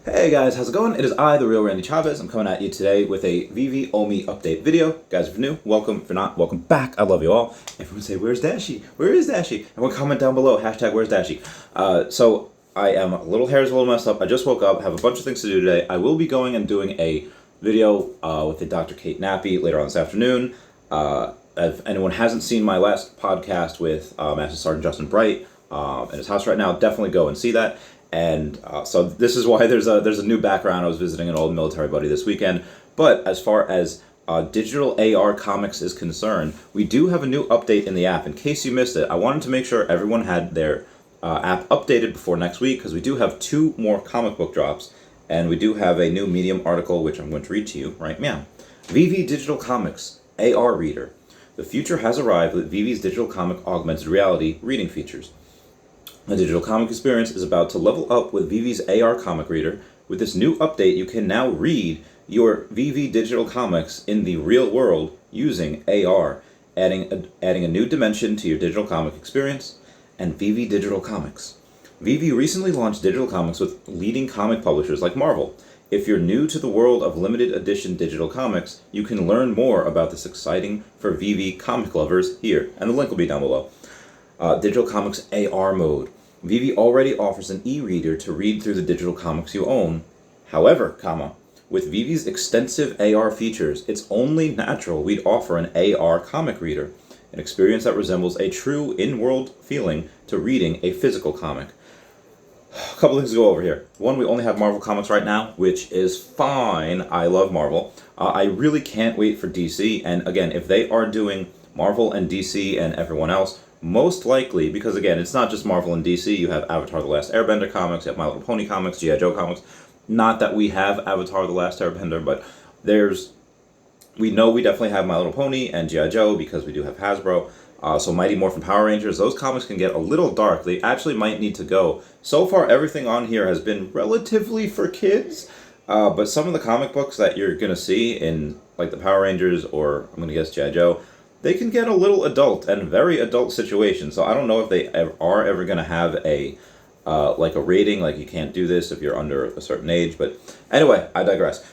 Hey guys, how's it going? It is I, the real Randy Chavez. I'm coming at you today with a Veve OMI update video. Guys, if you're new, welcome. If you're not, welcome back. I love you all. Everyone say, where's Dashi? Where is Dashi? Everyone comment down below, hashtag where's Dashi. So I am a little hair's a little messed up. I just woke up, have a bunch of things to do today. I will be going and doing a video with the Dr. Kate Nappy later on this afternoon. If anyone hasn't seen my last podcast with Master Sergeant Justin Bright at his house right now, definitely go and see that. And so this is why there's a new background. I was visiting an old military buddy this weekend. But as far as digital AR comics is concerned, we do have a new update in the app. In case you missed it, I wanted to make sure everyone had their app updated before next week, because we do have 2 more comic book drops, and we do have a new Medium article, which I'm going to read to you right now. Veve Digital Comics AR Reader. The future has arrived with Veve's digital comic augmented reality reading features. The digital comic experience is about to level up with Veve's AR comic reader. With this new update, you can now read your Veve digital comics in the real world using AR, adding a new dimension to your digital comic experience. And Veve Digital Comics. Veve recently launched digital comics with leading comic publishers like Marvel. If you're new to the world of limited edition digital comics, you can learn more about this exciting for Veve comic lovers here, and the link will be down below. Digital Comics AR mode. Veve already offers an e-reader to read through the digital comics you own. However, with Veve's extensive AR features, it's only natural we'd offer an AR comic reader, an experience that resembles a true in-world feeling to reading a physical comic. A couple things to go over here. One, we only have Marvel Comics right now, which is fine. I love Marvel. I really can't wait for DC, and again, if they are doing Marvel and DC and everyone else, most likely, because again, it's not just Marvel and DC, you have Avatar The Last Airbender comics, you have My Little Pony comics, G.I. Joe comics. Not that we have Avatar The Last Airbender, but we know we definitely have My Little Pony and G.I. Joe because we do have Hasbro. So Mighty Morphin Power Rangers, those comics can get a little dark. They actually might need to go. So far, everything on here has been relatively for kids, but some of the comic books that you're going to see in like the Power Rangers or I'm going to guess G.I. Joe, they can get a little adult and very adult situations. So I don't know if they are ever going to have a like a rating, like you can't do this if you're under a certain age. But anyway, I digress.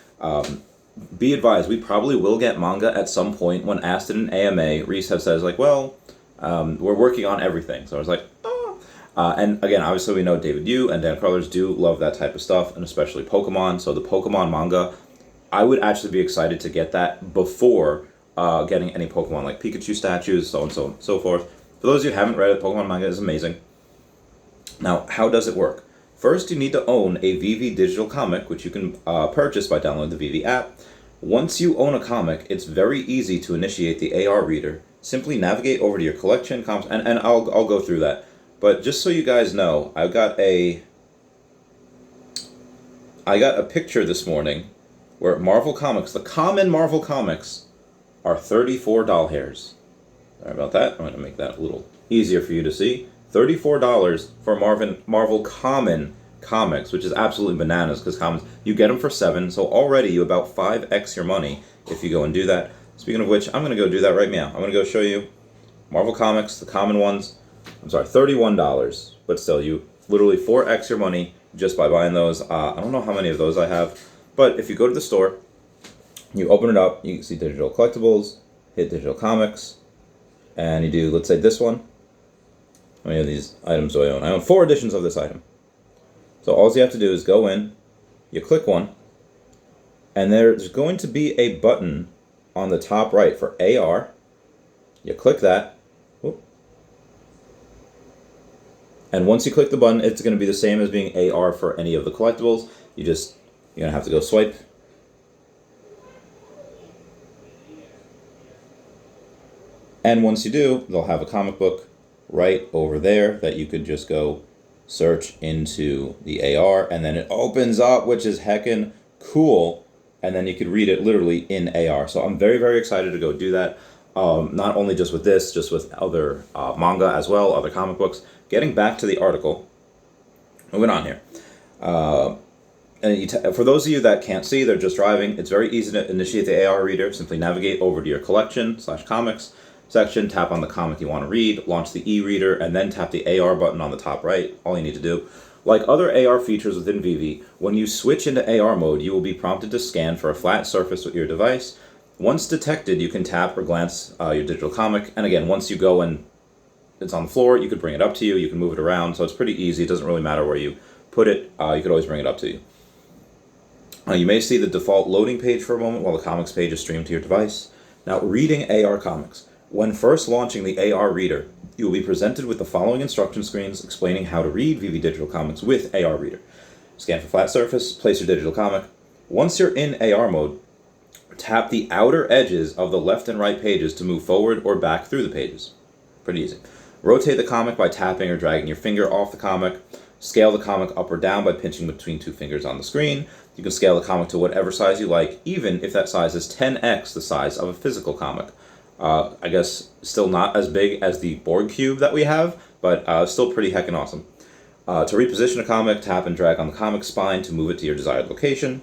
Be advised, we probably will get manga at some point. When asked in an AMA, Reese says like, well, we're working on everything. So I was like, oh. And again, obviously we know David Yu and Dan Carruthers do love that type of stuff, and especially Pokemon. So the Pokemon manga, I would actually be excited to get that before getting any Pokemon, like Pikachu statues, so and so forth. For those of you who haven't read it, Pokemon manga is amazing. Now, how does it work? First, you need to own a Veve digital comic, which you can purchase by downloading the Veve app. Once you own a comic, it's very easy to initiate the AR reader. Simply navigate over to your collection, and I'll go through that. But just so you guys know, I got a picture this morning where Marvel Comics, the common Marvel Comics, are 34 doll hairs. Sorry about that. I'm going to make that a little easier for you to see. $34 for Marvel Common Comics, which is absolutely bananas because commons, you get them for $7, so already you about 5x your money if you go and do that. Speaking of which, I'm going to go do that right now. I'm going to go show you Marvel Comics, the common ones. I'm sorry, $31, but still, you literally 4x your money just by buying those. I don't know how many of those I have, but if you go to the store, you open it up, you can see digital collectibles, hit digital comics, and you do, let's say this one. How many of these items do I own? I own 4 editions of this item. So all you have to do is go in, you click one, and there's going to be a button on the top right for AR. You click that. Whoop. And once you click the button, it's going to be the same as being AR for any of the collectibles. You're going to have to go swipe. And once you do, they'll have a comic book right over there that you could just go search into the AR, and then it opens up, which is heckin' cool, and then you could read it literally in AR. So I'm very, very excited to go do that. Not only just with this, just with other manga as well, other comic books. Getting back to the article, moving on here. And for those of you that can't see, they're just driving, it's very easy to initiate the AR reader. Simply navigate over to your collection/comics section, tap on the comic you want to read, launch the e-reader, and then tap the AR button on the top right. All you need to do. Like other AR features within Veve, when you switch into AR mode, you will be prompted to scan for a flat surface with your device. Once detected, you can tap or glance your digital comic, and again, once you go and it's on the floor, you could bring it up to you, you can move it around, so it's pretty easy. It doesn't really matter where you put it, you could always bring it up to you. You may see the default loading page for a moment while the comics page is streamed to your device. Now, reading AR comics. When first launching the AR Reader, you will be presented with the following instruction screens explaining how to read Veve digital comics with AR Reader. Scan for flat surface, place your digital comic. Once you're in AR mode, tap the outer edges of the left and right pages to move forward or back through the pages. Pretty easy. Rotate the comic by tapping or dragging your finger off the comic. Scale the comic up or down by pinching between two fingers on the screen. You can scale the comic to whatever size you like, even if that size is 10x the size of a physical comic. I guess still not as big as the board cube that we have, but still pretty heckin' awesome. To reposition a comic, tap and drag on the comic spine to move it to your desired location.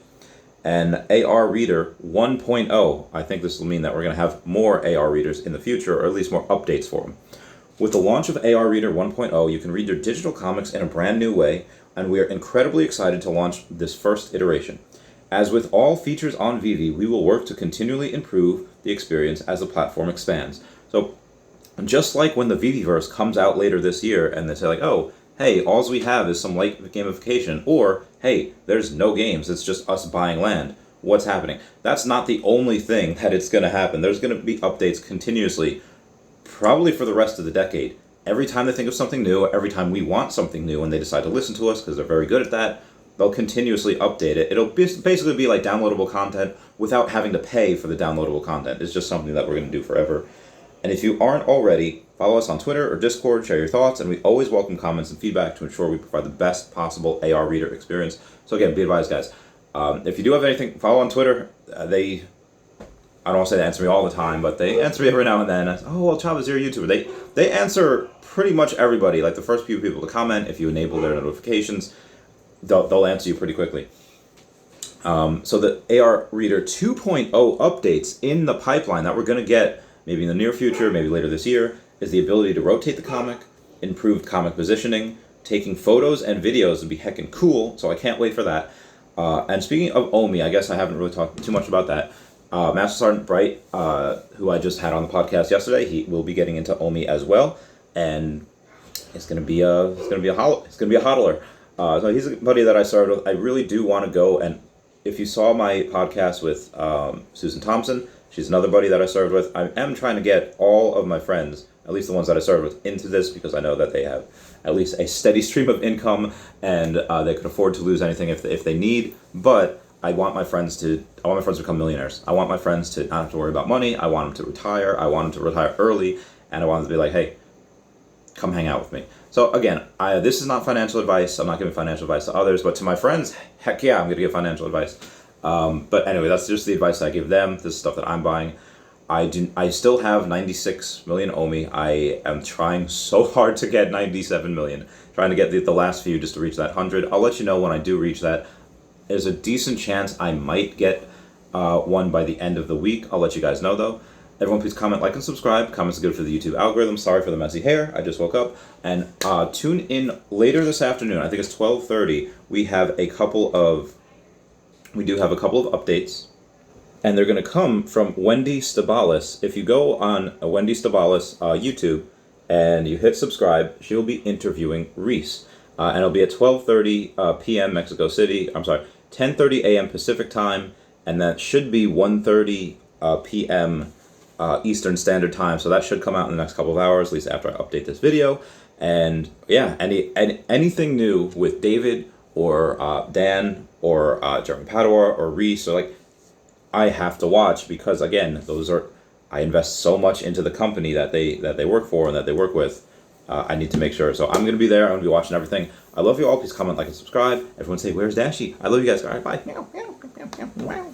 And AR Reader 1.0, I think this will mean that we're going to have more AR readers in the future, or at least more updates for them. With the launch of AR Reader 1.0, you can read your digital comics in a brand new way, and we are incredibly excited to launch this first iteration. As with all features on Veve, we will work to continually improve the experience as the platform expands. So, just like when the Veveverse comes out later this year, and they say like, oh, hey, all we have is some light gamification, or, hey, there's no games, it's just us buying land. What's happening? That's not the only thing that it's going to happen. There's going to be updates continuously, probably for the rest of the decade. Every time they think of something new, every time we want something new and they decide to listen to us because they're very good at that, they'll continuously update it. It'll basically be like downloadable content without having to pay for the downloadable content. It's just something that we're going to do forever. And if you aren't already, follow us on Twitter or Discord, share your thoughts, and we always welcome comments and feedback to ensure we provide the best possible AR Reader experience. So again, be advised, guys. If you do have anything, follow on Twitter. I don't want to say they answer me all the time, but they answer me every now and then. Oh, well, Chavez, you're a YouTuber. They answer pretty much everybody. Like the first few people to comment, if you enable their notifications, they'll answer you pretty quickly. So the AR Reader 2.0 updates in the pipeline that we're going to get maybe in the near future, maybe later this year, is the ability to rotate the comic, improved comic positioning, taking photos and videos would be heckin' cool, so I can't wait for that. And speaking of OMI, I guess I haven't really talked too much about that. Master Sergeant Bright, who I just had on the podcast yesterday, he will be getting into OMI as well, and it's gonna be a hodler. So he's a buddy that I started with. I really do want to go, and if you saw my podcast with Susan Thompson, she's another buddy that I served with. I am trying to get all of my friends, at least the ones that I served with, into this because I know that they have at least a steady stream of income and they could afford to lose anything if they need. But I want my friends to become millionaires. I want my friends to not have to worry about money. I want them to retire. I want them to retire early, and I want them to be like, hey, come hang out with me. So again, this is not financial advice. I'm not giving financial advice to others, but to my friends, heck yeah, I'm going to give financial advice. But anyway, that's just the advice I give them. This is stuff that I'm buying. I still have 96 million OMI. I am trying so hard to get 97 million. Trying to get the last few just to reach that 100. I'll let you know when I do reach that. There's a decent chance I might get one by the end of the week. I'll let you guys know though. Everyone please comment, like, and subscribe. Comments are good for the YouTube algorithm. Sorry for the messy hair. I just woke up. And tune in later this afternoon. I think it's 12:30. We do have a couple of updates. And they're going to come from Wendy Stabalis. If you go on Wendy Stabalis YouTube and you hit subscribe, she'll be interviewing Reese. And it'll be at 12:30 p.m. Mexico City. I'm sorry, 10:30 a.m. Pacific time. And that should be 1:30 p.m. Eastern Standard Time. So that should come out in the next couple of hours, at least after I update this video. And yeah, anything new with David or Dan or Jeremy Padua or Reese, or like, I have to watch because again, I invest so much into the company that they work for and that they work with. I need to make sure. So I'm going to be there. I'm going to be watching everything. I love you all. Please comment, like, and subscribe. Everyone say, where's Dashi? I love you guys. All right, bye.